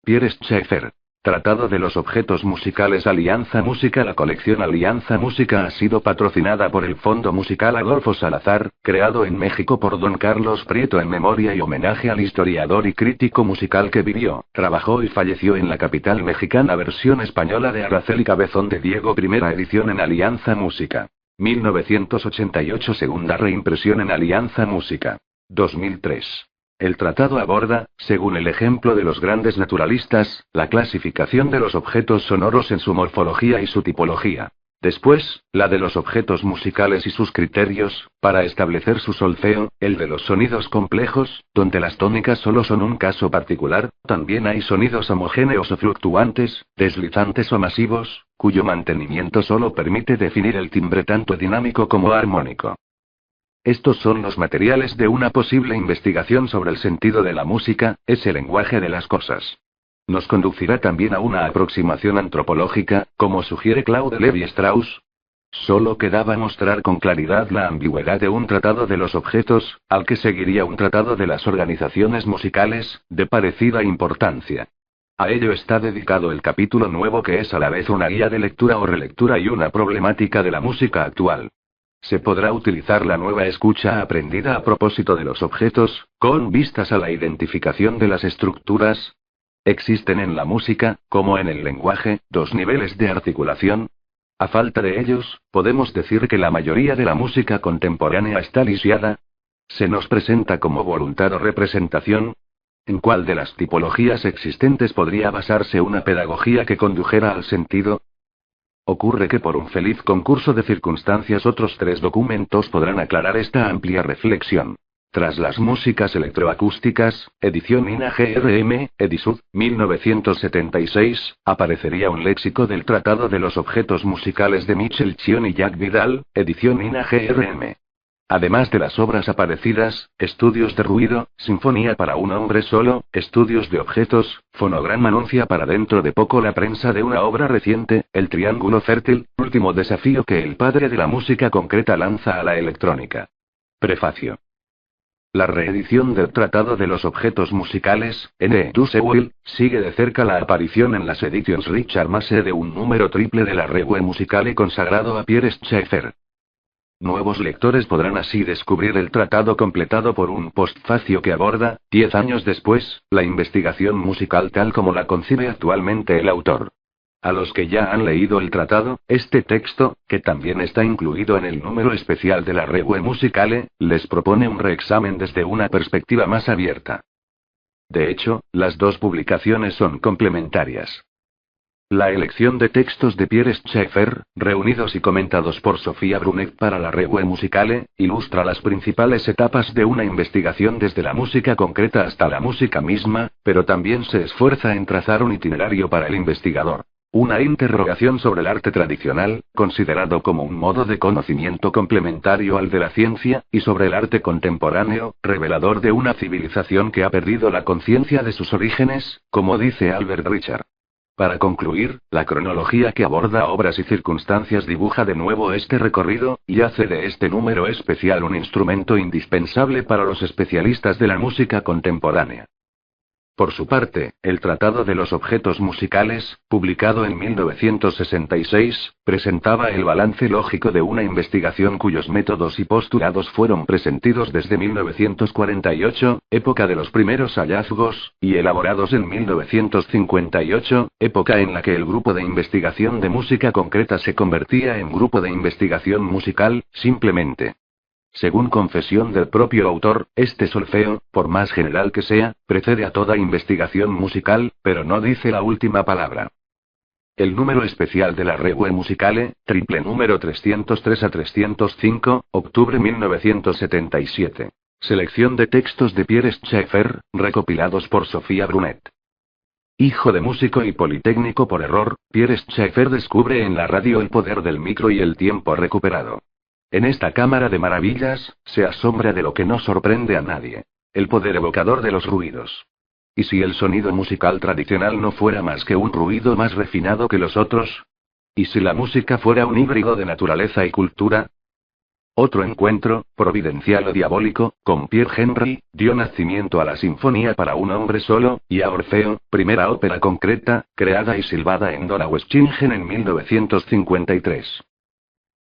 Pierre Schaeffer. Tratado de los objetos musicales Alianza Música. La colección Alianza Música ha sido patrocinada por el Fondo Musical Adolfo Salazar, creado en México por don Carlos Prieto en memoria y homenaje al historiador y crítico musical que vivió, trabajó y falleció en la capital mexicana. Versión española de Araceli Cabezón de Diego. Primera edición en Alianza Música. 1988. Segunda reimpresión en Alianza Música. 2003. El tratado aborda, según el ejemplo de los grandes naturalistas, la clasificación de los objetos sonoros en su morfología y su tipología. Después, la de los objetos musicales y sus criterios, para establecer su solfeo, el de los sonidos complejos, donde las tónicas solo son un caso particular. También hay sonidos homogéneos o fluctuantes, deslizantes o masivos, cuyo mantenimiento solo permite definir el timbre tanto dinámico como armónico. Estos son los materiales de una posible investigación sobre el sentido de la música, ese lenguaje de las cosas. Nos conducirá también a una aproximación antropológica, como sugiere Claude Lévi-Strauss. Solo quedaba mostrar con claridad la ambigüedad de un tratado de los objetos, al que seguiría un tratado de las organizaciones musicales, de parecida importancia. A ello está dedicado el capítulo nuevo, que es a la vez una guía de lectura o relectura y una problemática de la música actual. Se podrá utilizar la nueva escucha aprendida a propósito de los objetos, con vistas a la identificación de las estructuras. Existen en la música, como en el lenguaje, dos niveles de articulación. A falta de ellos, podemos decir que la mayoría de la música contemporánea está lisiada. Se nos presenta como voluntad o representación. ¿En cuál de las tipologías existentes podría basarse una pedagogía que condujera al sentido? Ocurre que por un feliz concurso de circunstancias otros tres documentos podrán aclarar esta amplia reflexión. Tras las músicas electroacústicas, edición INA GRM, Edisud, 1976, aparecería un léxico del Tratado de los Objetos Musicales de Michel Chion y Jacques Vidal, edición INA GRM. Además de las obras aparecidas, estudios de ruido, sinfonía para un hombre solo, estudios de objetos, fonograma anuncia para dentro de poco la prensa de una obra reciente, el triángulo fértil, último desafío que el padre de la música concreta lanza a la electrónica. Prefacio. La reedición del Tratado de los Objetos Musicales, N. Dussewil, sigue de cerca la aparición en las Editions Richard Masse de un número triple de la Revue Musicale consagrado a Pierre Schaeffer. Nuevos lectores podrán así descubrir el tratado completado por un postfacio que aborda, 10 años después, la investigación musical tal como la concibe actualmente el autor. A los que ya han leído el tratado, este texto, que también está incluido en el número especial de la Revue Musicale, les propone un reexamen desde una perspectiva más abierta. De hecho, las dos publicaciones son complementarias. La elección de textos de Pierre Schaeffer, reunidos y comentados por Sofía Brunet para la Revue Musicale, ilustra las principales etapas de una investigación desde la música concreta hasta la música misma, pero también se esfuerza en trazar un itinerario para el investigador. Una interrogación sobre el arte tradicional, considerado como un modo de conocimiento complementario al de la ciencia, y sobre el arte contemporáneo, revelador de una civilización que ha perdido la conciencia de sus orígenes, como dice Albert Richard. Para concluir, la cronología que aborda obras y circunstancias dibuja de nuevo este recorrido, y hace de este número especial un instrumento indispensable para los especialistas de la música contemporánea. Por su parte, el Tratado de los Objetos Musicales, publicado en 1966, presentaba el balance lógico de una investigación cuyos métodos y postulados fueron presentidos desde 1948, época de los primeros hallazgos, y elaborados en 1958, época en la que el grupo de investigación de música concreta se convertía en grupo de investigación musical, simplemente. Según confesión del propio autor, este solfeo, por más general que sea, precede a toda investigación musical, pero no dice la última palabra. El número especial de la Revue Musicale, triple número 303 a 305, octubre 1977. Selección de textos de Pierre Schaeffer, recopilados por Sofía Brunet. Hijo de músico y politécnico por error, Pierre Schaeffer descubre en la radio el poder del micro y el tiempo recuperado. En esta cámara de maravillas, se asombra de lo que no sorprende a nadie: el poder evocador de los ruidos. ¿Y si el sonido musical tradicional no fuera más que un ruido más refinado que los otros? ¿Y si la música fuera un híbrido de naturaleza y cultura? Otro encuentro, providencial o diabólico, con Pierre Henry, dio nacimiento a la Sinfonía para un hombre solo, y a Orfeo, primera ópera concreta, creada y silbada en Donaueschingen en 1953.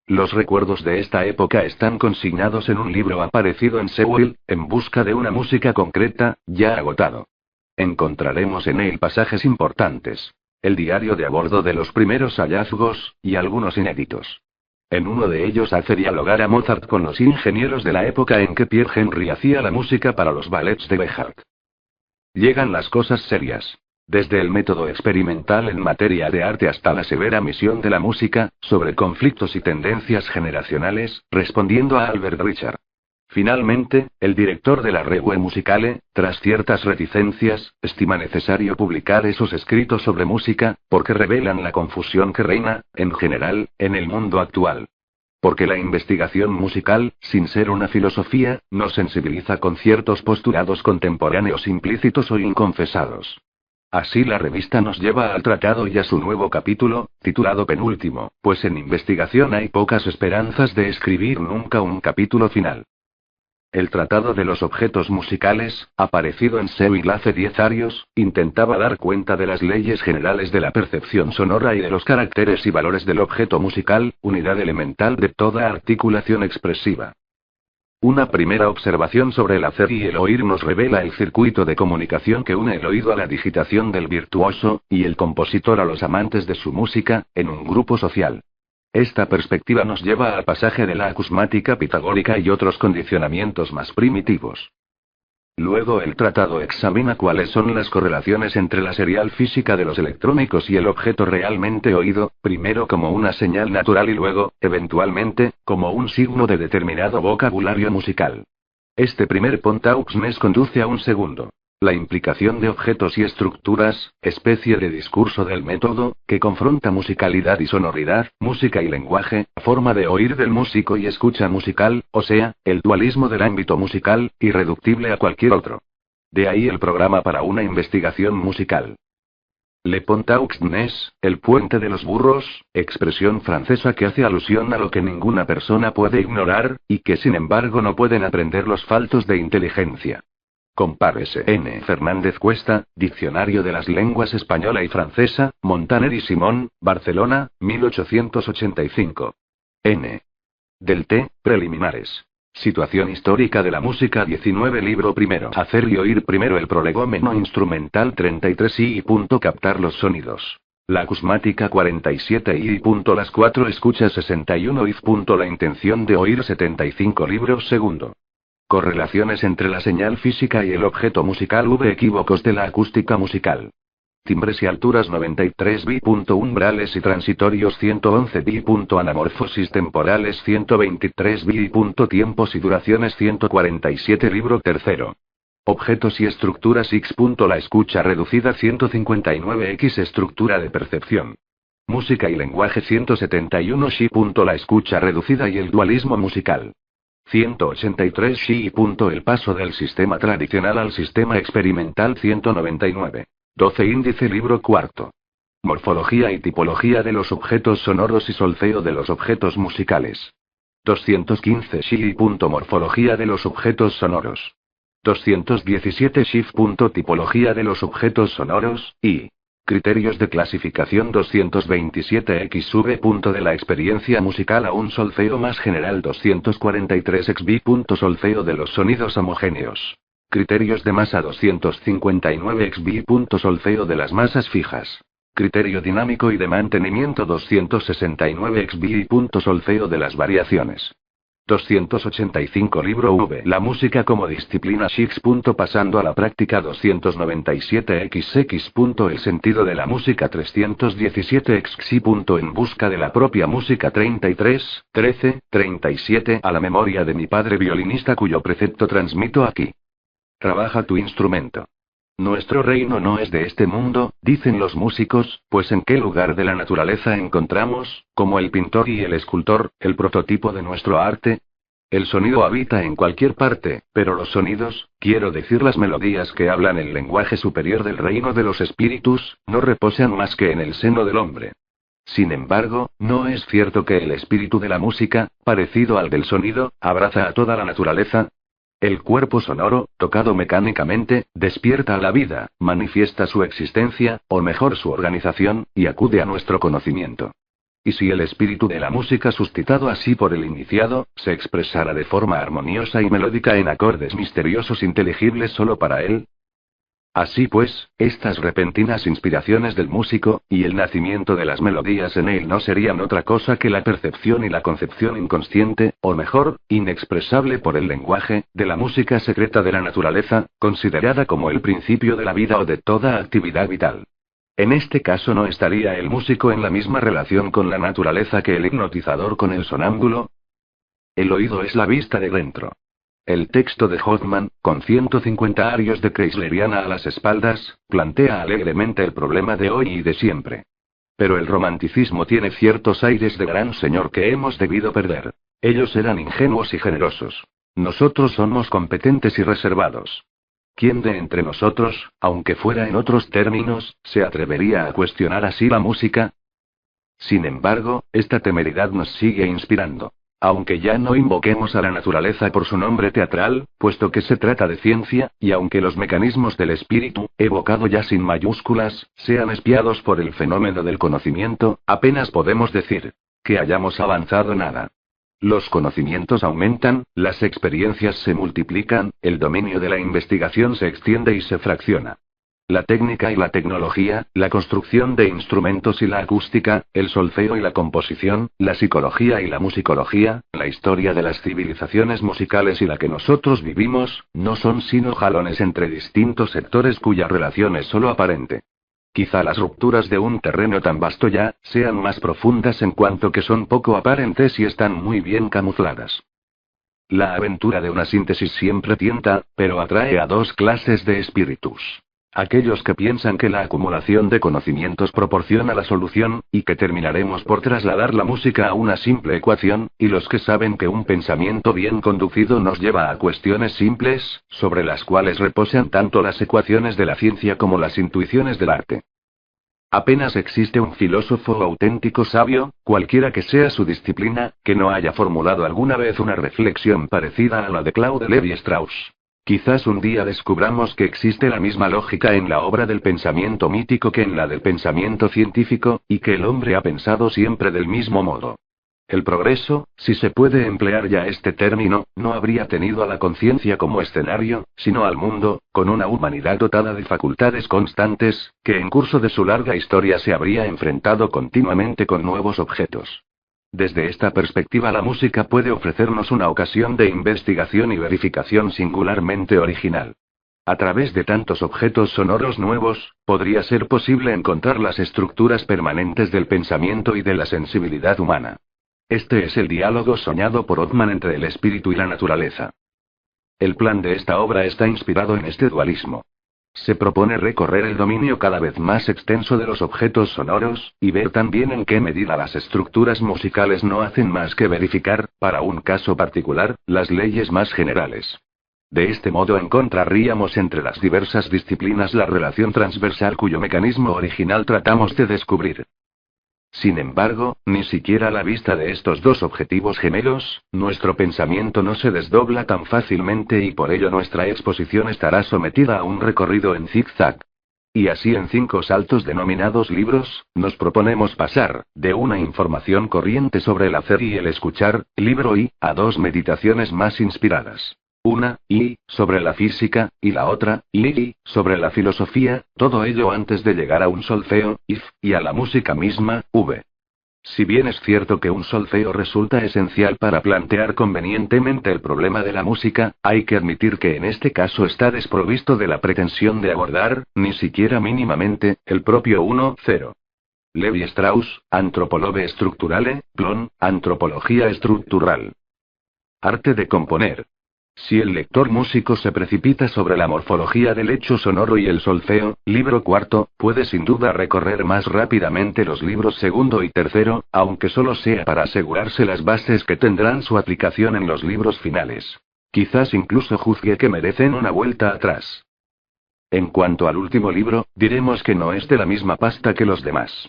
Los recuerdos de esta época están consignados en un libro aparecido en Seúl, En busca de una música concreta, ya agotado. Encontraremos en él pasajes importantes. El diario de a bordo de los primeros hallazgos, y algunos inéditos. En uno de ellos hace dialogar a Mozart con los ingenieros de la época en que Pierre Henry hacía la música para los ballets de Behart. Llegan las cosas serias. Desde el método experimental en materia de arte hasta la severa misión de la música, sobre conflictos y tendencias generacionales, respondiendo a Albert Richard. Finalmente, el director de la Revue Musicale, tras ciertas reticencias, estima necesario publicar esos escritos sobre música, porque revelan la confusión que reina, en general, en el mundo actual. Porque la investigación musical, sin ser una filosofía, nos sensibiliza con ciertos postulados contemporáneos implícitos o inconfesados. Así la revista nos lleva al tratado y a su nuevo capítulo, titulado Penúltimo, pues en investigación hay pocas esperanzas de escribir nunca un capítulo final. El Tratado de los Objetos Musicales, aparecido en Seúl hace 10 años, intentaba dar cuenta de las leyes generales de la percepción sonora y de los caracteres y valores del objeto musical, unidad elemental de toda articulación expresiva. Una primera observación sobre el hacer y el oír nos revela el circuito de comunicación que une el oído a la digitación del virtuoso, y el compositor a los amantes de su música, en un grupo social. Esta perspectiva nos lleva al pasaje de la acusmática pitagórica y otros condicionamientos más primitivos. Luego el tratado examina cuáles son las correlaciones entre la serial física de los electrónicos y el objeto realmente oído, primero como una señal natural y luego, eventualmente, como un signo de determinado vocabulario musical. Este primer Pontaux conduce a un segundo. La implicación de objetos y estructuras, especie de discurso del método, que confronta musicalidad y sonoridad, música y lenguaje, forma de oír del músico y escucha musical, o sea, el dualismo del ámbito musical, irreductible a cualquier otro. De ahí el programa para una investigación musical. Le Pontaux-Ness, el puente de los burros, expresión francesa que hace alusión a lo que ninguna persona puede ignorar, y que sin embargo no pueden aprender los faltos de inteligencia. Compárese N. Fernández Cuesta, Diccionario de las Lenguas Española y Francesa, Montaner y Simón, Barcelona, 1885. N. Del T. Preliminares. Situación histórica de la música 19 Libro primero. Hacer y oír primero el prolegómeno instrumental 33 y captar los sonidos. La acusmática 47 y las 4 escuchas 61 y la intención de oír 75 Libro segundo. Correlaciones entre la señal física y el objeto musical. Equívocos de la acústica musical. Timbres y alturas 93 b. Umbrales y transitorios 111 b. Anamorfosis temporales 123 b. Tiempos y duraciones 147 Libro tercero. Objetos y estructuras X. La escucha reducida 159X. Estructura de percepción. Música y lenguaje 171 Xi. La escucha reducida y el dualismo musical. 183 Xi. El paso del sistema tradicional al sistema experimental 199. 12 Índice Libro cuarto. Morfología y tipología de los objetos sonoros y solfeo de los objetos musicales. 215 Xi. Morfología de los objetos sonoros. 217 Xi. Tipología de los objetos sonoros, y criterios de clasificación 227X de la experiencia musical a un solfeo más general 243XB. Solfeo de los sonidos homogéneos. Criterios de masa 259XB. Solfeo de las masas fijas. Criterio dinámico y de mantenimiento 269XB. Solfeo de las variaciones. 285 Libro V. La música como disciplina X. Pasando a la práctica 297XX. El sentido de la música 317XI. En busca de la propia música 33, 13, 37. A la memoria de mi padre violinista cuyo precepto transmito aquí. Trabaja tu instrumento. Nuestro reino no es de este mundo, dicen los músicos, pues en qué lugar de la naturaleza encontramos, como el pintor y el escultor, el prototipo de nuestro arte. El sonido habita en cualquier parte, pero los sonidos, quiero decir las melodías que hablan el lenguaje superior del reino de los espíritus, no reposan más que en el seno del hombre. Sin embargo, no es cierto que el espíritu de la música, parecido al del sonido, abraza a toda la naturaleza. El cuerpo sonoro, tocado mecánicamente, despierta a la vida, manifiesta su existencia, o mejor su organización, y acude a nuestro conocimiento. ¿Y si el espíritu de la música suscitado así por el iniciado, se expresara de forma armoniosa y melódica en acordes misteriosos inteligibles solo para él? Así pues, estas repentinas inspiraciones del músico, y el nacimiento de las melodías en él no serían otra cosa que la percepción y la concepción inconsciente, o mejor, inexpresable por el lenguaje, de la música secreta de la naturaleza, considerada como el principio de la vida o de toda actividad vital. En este caso no estaría el músico en la misma relación con la naturaleza que el hipnotizador con el sonámbulo. El oído es la vista de dentro. El texto de Hoffman, con 150 arios de Chrysleriana a las espaldas, plantea alegremente el problema de hoy y de siempre. Pero el romanticismo tiene ciertos aires de gran señor que hemos debido perder. Ellos eran ingenuos y generosos. Nosotros somos competentes y reservados. ¿Quién de entre nosotros, aunque fuera en otros términos, se atrevería a cuestionar así la música? Sin embargo, esta temeridad nos sigue inspirando. Aunque ya no invoquemos a la naturaleza por su nombre teatral, puesto que se trata de ciencia, y aunque los mecanismos del espíritu, evocado ya sin mayúsculas, sean espiados por el fenómeno del conocimiento, apenas podemos decir que hayamos avanzado nada. Los conocimientos aumentan, las experiencias se multiplican, el dominio de la investigación se extiende y se fracciona. La técnica y la tecnología, la construcción de instrumentos y la acústica, el solfeo y la composición, la psicología y la musicología, la historia de las civilizaciones musicales y la que nosotros vivimos, no son sino jalones entre distintos sectores cuya relación es solo aparente. Quizá las rupturas de un terreno tan vasto ya, sean más profundas en cuanto que son poco aparentes y están muy bien camufladas. La aventura de una síntesis siempre tienta, pero atrae a dos clases de espíritus. Aquellos que piensan que la acumulación de conocimientos proporciona la solución, y que terminaremos por trasladar la música a una simple ecuación, y los que saben que un pensamiento bien conducido nos lleva a cuestiones simples, sobre las cuales reposan tanto las ecuaciones de la ciencia como las intuiciones del arte. Apenas existe un filósofo auténtico sabio, cualquiera que sea su disciplina, que no haya formulado alguna vez una reflexión parecida a la de Claude Lévi-Strauss. Quizás un día descubramos que existe la misma lógica en la obra del pensamiento mítico que en la del pensamiento científico, y que el hombre ha pensado siempre del mismo modo. El progreso, si se puede emplear ya este término, no habría tenido a la conciencia como escenario, sino al mundo, con una humanidad dotada de facultades constantes, que en curso de su larga historia se habría enfrentado continuamente con nuevos objetos. Desde esta perspectiva la música puede ofrecernos una ocasión de investigación y verificación singularmente original. A través de tantos objetos sonoros nuevos, podría ser posible encontrar las estructuras permanentes del pensamiento y de la sensibilidad humana. Este es el diálogo soñado por Othman entre el espíritu y la naturaleza. El plan de esta obra está inspirado en este dualismo. Se propone recorrer el dominio cada vez más extenso de los objetos sonoros, y ver también en qué medida las estructuras musicales no hacen más que verificar, para un caso particular, las leyes más generales. De este modo encontraríamos entre las diversas disciplinas la relación transversal cuyo mecanismo original tratamos de descubrir. Sin embargo, ni siquiera a la vista de estos dos objetivos gemelos, nuestro pensamiento no se desdobla tan fácilmente y por ello nuestra exposición estará sometida a un recorrido en zigzag. Y así en 5 saltos denominados libros, nos proponemos pasar, de una información corriente sobre el hacer y el escuchar, libro I, a 2 meditaciones más inspiradas. Una, I, sobre la física, y la otra, I, sobre la filosofía, todo ello antes de llegar a un solfeo, If, y a la música misma, V. Si bien es cierto que un solfeo resulta esencial para plantear convenientemente el problema de la música, hay que admitir que en este caso está desprovisto de la pretensión de abordar, ni siquiera mínimamente, el propio 1-0. Lévi-Strauss, Antropologie Structurale, Plon, Antropología Estructural. Arte de componer. Si el lector músico se precipita sobre la morfología del hecho sonoro y el solfeo, libro cuarto, puede sin duda recorrer más rápidamente los libros segundo y tercero, aunque solo sea para asegurarse las bases que tendrán su aplicación en los libros finales. Quizás incluso juzgue que merecen una vuelta atrás. En cuanto al último libro, diremos que no es de la misma pasta que los demás.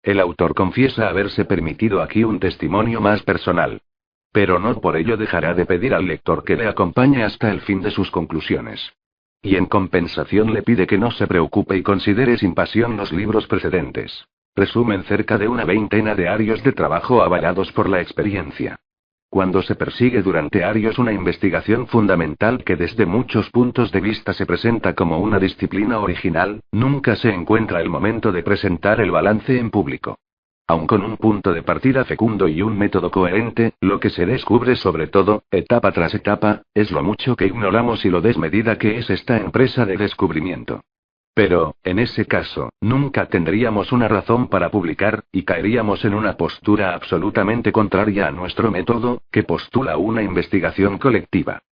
El autor confiesa haberse permitido aquí un testimonio más personal. Pero no por ello dejará de pedir al lector que le acompañe hasta el fin de sus conclusiones. Y en compensación le pide que no se preocupe y considere sin pasión los libros precedentes. Resumen cerca de una veintena de años de trabajo avalados por la experiencia. Cuando se persigue durante años una investigación fundamental que desde muchos puntos de vista se presenta como una disciplina original, nunca se encuentra el momento de presentar el balance en público. Aun con un punto de partida fecundo y un método coherente, lo que se descubre sobre todo, etapa tras etapa, es lo mucho que ignoramos y lo desmedida que es esta empresa de descubrimiento. Pero, en ese caso, nunca tendríamos una razón para publicar, y caeríamos en una postura absolutamente contraria a nuestro método, que postula una investigación colectiva.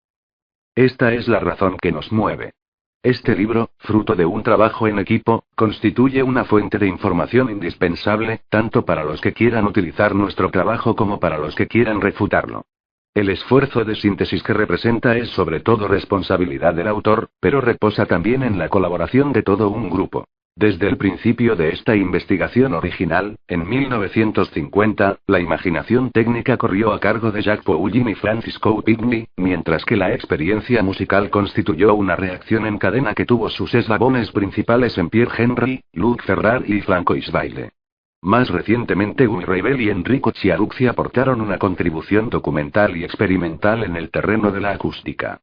Esta es la razón que nos mueve. Este libro, fruto de un trabajo en equipo, constituye una fuente de información indispensable, tanto para los que quieran utilizar nuestro trabajo como para los que quieran refutarlo. El esfuerzo de síntesis que representa es sobre todo responsabilidad del autor, pero reposa también en la colaboración de todo un grupo. Desde el principio de esta investigación original, en 1950, la imaginación técnica corrió a cargo de Jack Poullin y Francis Coupigny, mientras que la experiencia musical constituyó una reacción en cadena que tuvo sus eslabones principales en Pierre Henry, Luc Ferrari y Francois Baile. Más recientemente Guy Reibel y Enrico Chiaruzzi aportaron una contribución documental y experimental en el terreno de la acústica.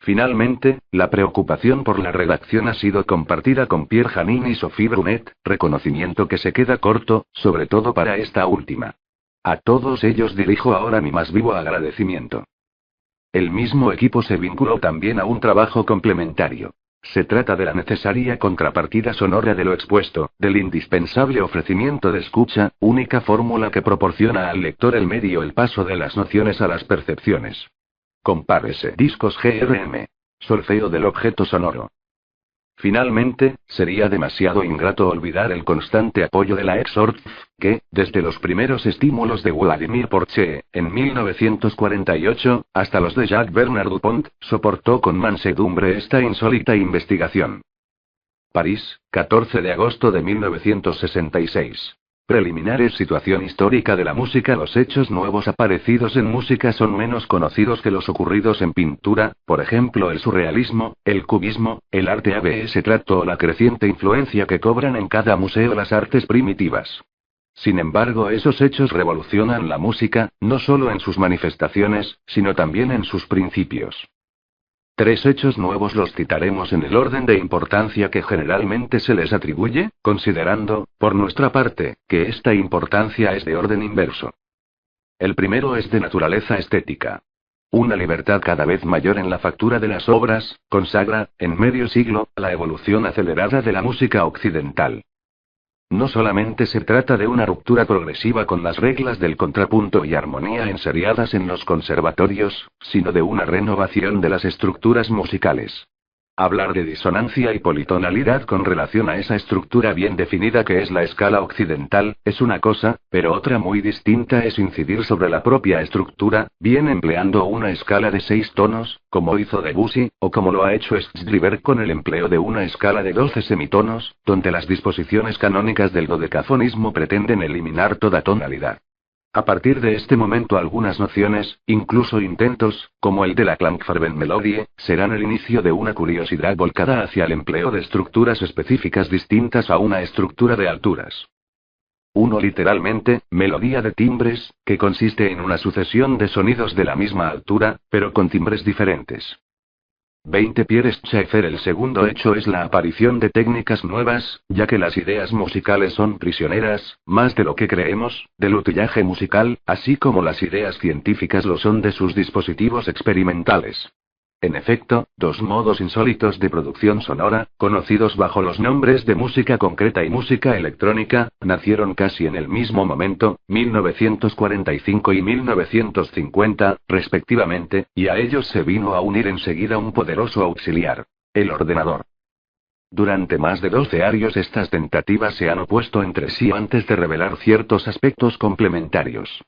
Finalmente, la preocupación por la redacción ha sido compartida con Pierre Janin y Sophie Brunet, reconocimiento que se queda corto, sobre todo para esta última. A todos ellos dirijo ahora mi más vivo agradecimiento. El mismo equipo se vinculó también a un trabajo complementario. Se trata de la necesaria contrapartida sonora de lo expuesto, del indispensable ofrecimiento de escucha, única fórmula que proporciona al lector el medio el paso de las nociones a las percepciones. Compárese. Discos GRM. Solfeo del objeto sonoro. Finalmente, sería demasiado ingrato olvidar el constante apoyo de la ex-Orff, que, desde los primeros estímulos de Vladimir Porcher, en 1948, hasta los de Jacques Bernard Dupont, soportó con mansedumbre esta insólita investigación. París, 14 de agosto de 1966. Preliminares. Situación histórica de la música. Los hechos nuevos aparecidos en música son menos conocidos que los ocurridos en pintura, por ejemplo el surrealismo, el cubismo, el arte abstracto o la creciente influencia que cobran en cada museo las artes primitivas. Sin embargo, esos hechos revolucionan la música, no solo en sus manifestaciones, sino también en sus principios. 3 hechos nuevos los citaremos en el orden de importancia que generalmente se les atribuye, considerando, por nuestra parte, que esta importancia es de orden inverso. El primero es de naturaleza estética. Una libertad cada vez mayor en la factura de las obras, consagra, en medio siglo, la evolución acelerada de la música occidental. No solamente se trata de una ruptura progresiva con las reglas del contrapunto y armonía enseriadas en los conservatorios, sino de una renovación de las estructuras musicales. Hablar de disonancia y politonalidad con relación a esa estructura bien definida que es la escala occidental, es una cosa, pero otra muy distinta es incidir sobre la propia estructura, bien empleando una escala de 6 tonos, como hizo Debussy, o como lo ha hecho Schreiber con el empleo de una escala de 12 semitonos, donde las disposiciones canónicas del dodecafonismo pretenden eliminar toda tonalidad. A partir de este momento algunas nociones, incluso intentos, como el de la Klangfarbenmelodie, serán el inicio de una curiosidad volcada hacia el empleo de estructuras específicas distintas a una estructura de alturas. 1. Literalmente, melodía de timbres, que consiste en una sucesión de sonidos de la misma altura, pero con timbres diferentes. 20. Pierre Schaeffer. El segundo hecho es la aparición de técnicas nuevas, ya que las ideas musicales son prisioneras, más de lo que creemos, del utillaje musical, así como las ideas científicas lo son de sus dispositivos experimentales. En efecto, 2 modos insólitos de producción sonora, conocidos bajo los nombres de música concreta y música electrónica, nacieron casi en el mismo momento, 1945 y 1950, respectivamente, y a ellos se vino a unir enseguida un poderoso auxiliar: el ordenador. Durante más de 12 años estas tentativas se han opuesto entre sí antes de revelar ciertos aspectos complementarios.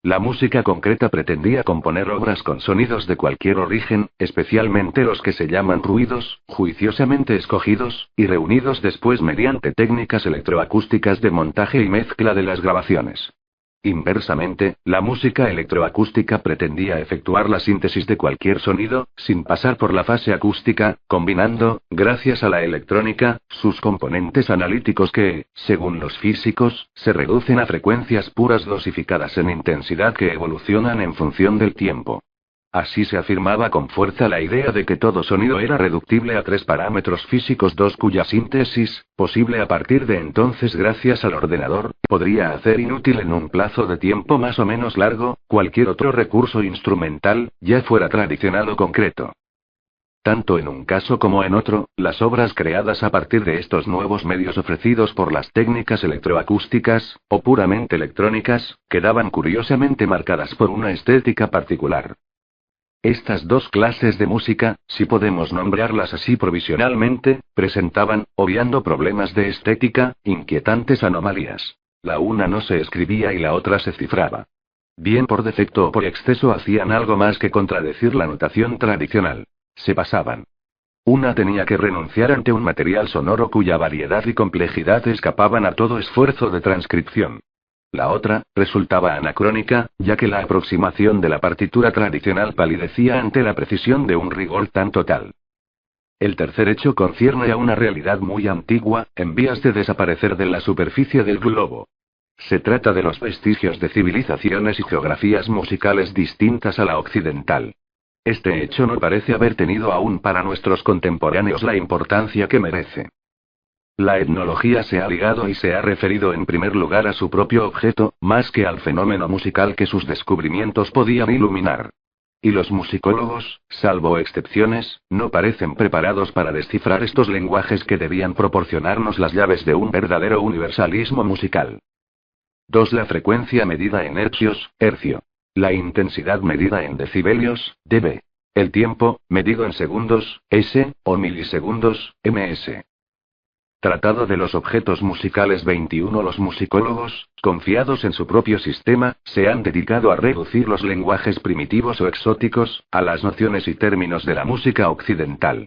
La música concreta pretendía componer obras con sonidos de cualquier origen, especialmente los que se llaman ruidos, juiciosamente escogidos, y reunidos después mediante técnicas electroacústicas de montaje y mezcla de las grabaciones. Inversamente, la música electroacústica pretendía efectuar la síntesis de cualquier sonido, sin pasar por la fase acústica, combinando, gracias a la electrónica, sus componentes analíticos que, según los físicos, se reducen a frecuencias puras dosificadas en intensidad que evolucionan en función del tiempo. Así se afirmaba con fuerza la idea de que todo sonido era reductible a 3 parámetros físicos, 2 cuya síntesis, posible a partir de entonces gracias al ordenador, podría hacer inútil en un plazo de tiempo más o menos largo, cualquier otro recurso instrumental, ya fuera tradicional o concreto. Tanto en un caso como en otro, las obras creadas a partir de estos nuevos medios ofrecidos por las técnicas electroacústicas, o puramente electrónicas, quedaban curiosamente marcadas por una estética particular. Estas dos clases de música, si podemos nombrarlas así provisionalmente, presentaban, obviando problemas de estética, inquietantes anomalías. La una no se escribía y la otra se cifraba. Bien por defecto o por exceso hacían algo más que contradecir la notación tradicional. Se pasaban. Una tenía que renunciar ante un material sonoro cuya variedad y complejidad escapaban a todo esfuerzo de transcripción. La otra, resultaba anacrónica, ya que la aproximación de la partitura tradicional palidecía ante la precisión de un rigor tan total. El tercer hecho concierne a una realidad muy antigua, en vías de desaparecer de la superficie del globo. Se trata de los vestigios de civilizaciones y geografías musicales distintas a la occidental. Este hecho no parece haber tenido aún para nuestros contemporáneos la importancia que merece. La etnología se ha ligado y se ha referido en primer lugar a su propio objeto, más que al fenómeno musical que sus descubrimientos podían iluminar. Y los musicólogos, salvo excepciones, no parecen preparados para descifrar estos lenguajes que debían proporcionarnos las llaves de un verdadero universalismo musical. 2. La frecuencia medida en hercios, hercio. La intensidad medida en decibelios, dB. El tiempo, medido en segundos, s, o milisegundos, ms. Tratado de los objetos musicales 21. Los musicólogos, confiados en su propio sistema, se han dedicado a reducir los lenguajes primitivos o exóticos, a las nociones y términos de la música occidental.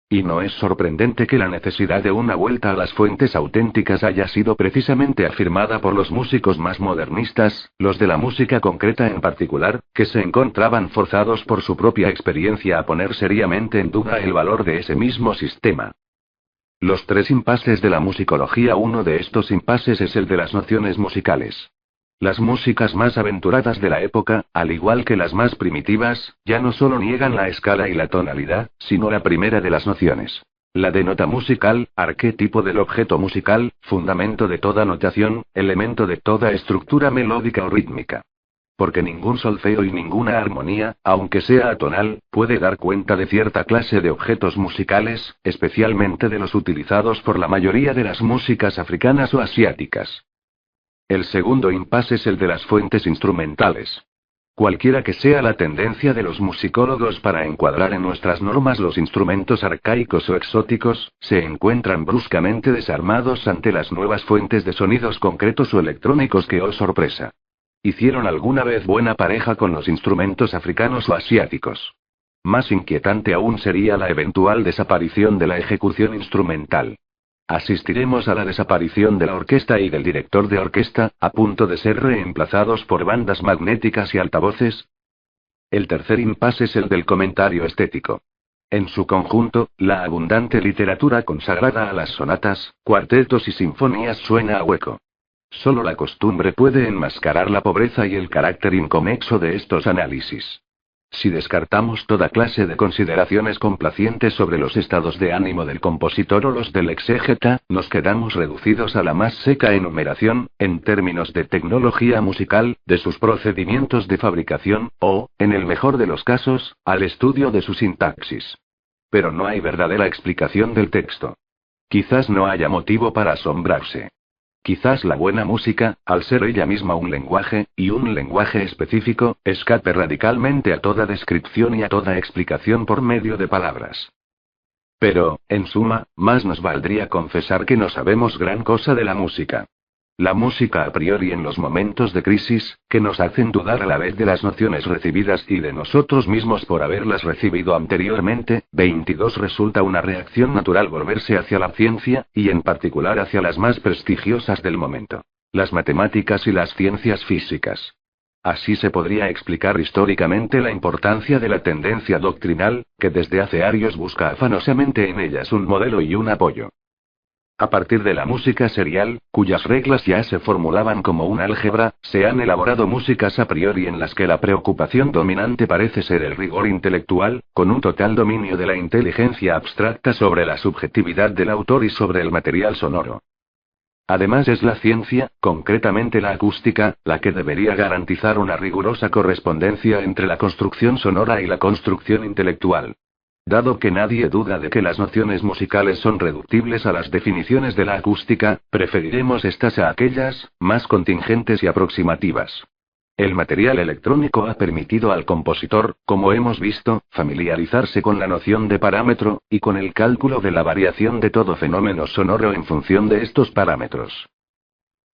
Y no es sorprendente que la necesidad de una vuelta a las fuentes auténticas haya sido precisamente afirmada por los músicos más modernistas, los de la música concreta en particular, que se encontraban forzados por su propia experiencia a poner seriamente en duda el valor de ese mismo sistema. Los 3 impases de la musicología. Uno de estos impases es el de las nociones musicales. Las músicas más aventuradas de la época, al igual que las más primitivas, ya no solo niegan la escala y la tonalidad, sino la primera de las nociones. La de nota musical, arquetipo del objeto musical, fundamento de toda notación, elemento de toda estructura melódica o rítmica. Porque ningún solfeo y ninguna armonía, aunque sea atonal, puede dar cuenta de cierta clase de objetos musicales, especialmente de los utilizados por la mayoría de las músicas africanas o asiáticas. El segundo impasse es el de las fuentes instrumentales. Cualquiera que sea la tendencia de los musicólogos para encuadrar en nuestras normas los instrumentos arcaicos o exóticos, se encuentran bruscamente desarmados ante las nuevas fuentes de sonidos concretos o electrónicos que, oh sorpresa, hicieron alguna vez buena pareja con los instrumentos africanos o asiáticos. Más inquietante aún sería la eventual desaparición de la ejecución instrumental. Asistiremos a la desaparición de la orquesta y del director de orquesta, a punto de ser reemplazados por bandas magnéticas y altavoces. El tercer impasse es el del comentario estético. En su conjunto, la abundante literatura consagrada a las sonatas, cuartetos y sinfonías suena a hueco. Solo la costumbre puede enmascarar la pobreza y el carácter inconexo de estos análisis. Si descartamos toda clase de consideraciones complacientes sobre los estados de ánimo del compositor o los del exégeta, nos quedamos reducidos a la más seca enumeración, en términos de tecnología musical, de sus procedimientos de fabricación, o, en el mejor de los casos, al estudio de su sintaxis. Pero no hay verdadera explicación del texto. Quizás no haya motivo para asombrarse. Quizás la buena música, al ser ella misma un lenguaje, y un lenguaje específico, escape radicalmente a toda descripción y a toda explicación por medio de palabras. Pero, en suma, más nos valdría confesar que no sabemos gran cosa de la música. La música a priori en los momentos de crisis, que nos hacen dudar a la vez de las nociones recibidas y de nosotros mismos por haberlas recibido anteriormente. 22 Resulta una reacción natural volverse hacia la ciencia, y en particular hacia las más prestigiosas del momento: las matemáticas y las ciencias físicas. Así se podría explicar históricamente la importancia de la tendencia doctrinal, que desde hace años busca afanosamente en ellas un modelo y un apoyo. A partir de la música serial, cuyas reglas ya se formulaban como un álgebra, se han elaborado músicas a priori en las que la preocupación dominante parece ser el rigor intelectual, con un total dominio de la inteligencia abstracta sobre la subjetividad del autor y sobre el material sonoro. Además es la ciencia, concretamente la acústica, la que debería garantizar una rigurosa correspondencia entre la construcción sonora y la construcción intelectual. Dado que nadie duda de que las nociones musicales son reductibles a las definiciones de la acústica, preferiremos estas a aquellas, más contingentes y aproximativas. El material electrónico ha permitido al compositor, como hemos visto, familiarizarse con la noción de parámetro, y con el cálculo de la variación de todo fenómeno sonoro en función de estos parámetros.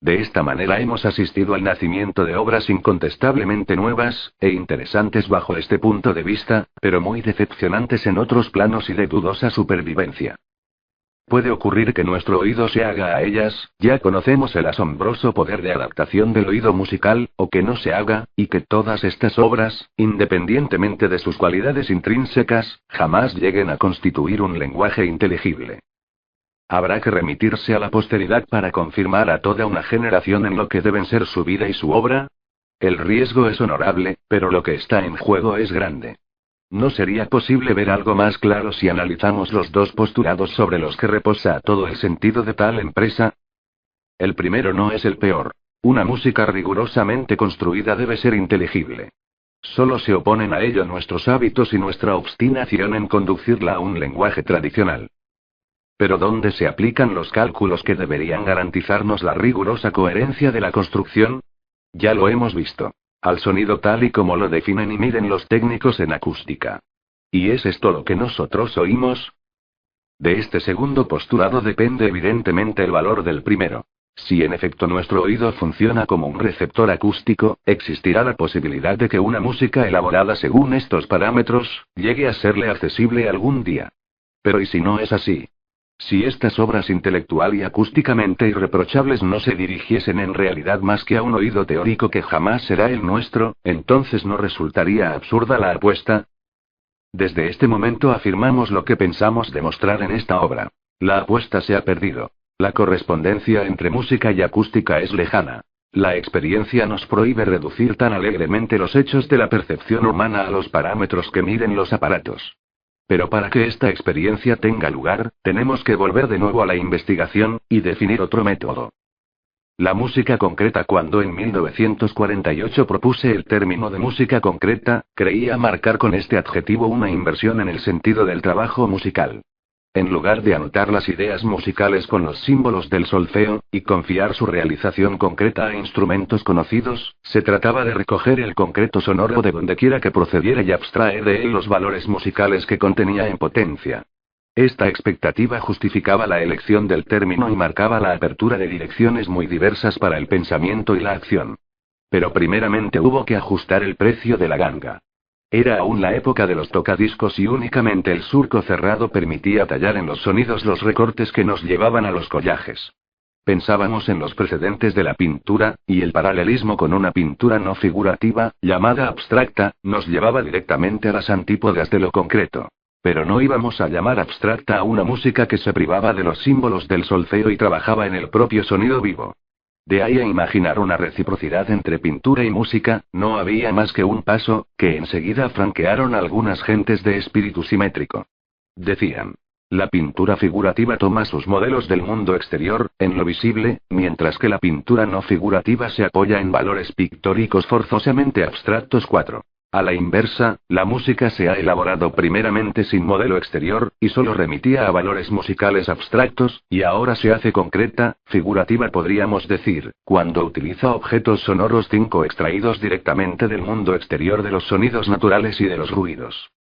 De esta manera hemos asistido al nacimiento de obras incontestablemente nuevas, e interesantes bajo este punto de vista, pero muy decepcionantes en otros planos y de dudosa supervivencia. Puede ocurrir que nuestro oído se haga a ellas, ya conocemos el asombroso poder de adaptación del oído musical, o que no se haga, y que todas estas obras, independientemente de sus cualidades intrínsecas, jamás lleguen a constituir un lenguaje inteligible. Habrá que remitirse a la posteridad para confirmar a toda una generación en lo que deben ser su vida y su obra. El riesgo es honorable, pero lo que está en juego es grande. ¿No sería posible ver algo más claro si analizamos los dos postulados sobre los que reposa todo el sentido de tal empresa? El primero no es el peor. Una música rigurosamente construida debe ser inteligible. Solo se oponen a ello nuestros hábitos y nuestra obstinación en conducirla a un lenguaje tradicional. Pero ¿dónde se aplican los cálculos que deberían garantizarnos la rigurosa coherencia de la construcción? Ya lo hemos visto. Al sonido tal y como lo definen y miden los técnicos en acústica. ¿Y es esto lo que nosotros oímos? De este segundo postulado depende evidentemente el valor del primero. Si en efecto nuestro oído funciona como un receptor acústico, existirá la posibilidad de que una música elaborada según estos parámetros, llegue a serle accesible algún día. Pero ¿y si no es así? Si estas obras intelectual y acústicamente irreprochables no se dirigiesen en realidad más que a un oído teórico que jamás será el nuestro, entonces ¿no resultaría absurda la apuesta? Desde este momento afirmamos lo que pensamos demostrar en esta obra. La apuesta se ha perdido. La correspondencia entre música y acústica es lejana. La experiencia nos prohíbe reducir tan alegremente los hechos de la percepción humana a los parámetros que miden los aparatos. Pero para que esta experiencia tenga lugar, tenemos que volver de nuevo a la investigación, y definir otro método. La música concreta. Cuando en 1948 propuse el término de música concreta, creía marcar con este adjetivo una inversión en el sentido del trabajo musical. En lugar de anotar las ideas musicales con los símbolos del solfeo, y confiar su realización concreta a instrumentos conocidos, se trataba de recoger el concreto sonoro de dondequiera que procediera y abstraer de él los valores musicales que contenía en potencia. Esta expectativa justificaba la elección del término y marcaba la apertura de direcciones muy diversas para el pensamiento y la acción. Pero primeramente hubo que ajustar el precio de la ganga. Era aún la época de los tocadiscos y únicamente el surco cerrado permitía tallar en los sonidos los recortes que nos llevaban a los collajes. Pensábamos en los precedentes de la pintura, y el paralelismo con una pintura no figurativa, llamada abstracta, nos llevaba directamente a las antípodas de lo concreto. Pero no íbamos a llamar abstracta a una música que se privaba de los símbolos del solfeo y trabajaba en el propio sonido vivo. De ahí a imaginar una reciprocidad entre pintura y música, no había más que un paso, que enseguida franquearon algunas gentes de espíritu simétrico. Decían: la pintura figurativa toma sus modelos del mundo exterior, en lo visible, mientras que la pintura no figurativa se apoya en valores pictóricos forzosamente abstractos. 4. A la inversa, la música se ha elaborado primeramente sin modelo exterior, y solo remitía a valores musicales abstractos, y ahora se hace concreta, figurativa podríamos decir, cuando utiliza objetos sonoros 5 extraídos directamente del mundo exterior de los sonidos naturales y de los ruidos.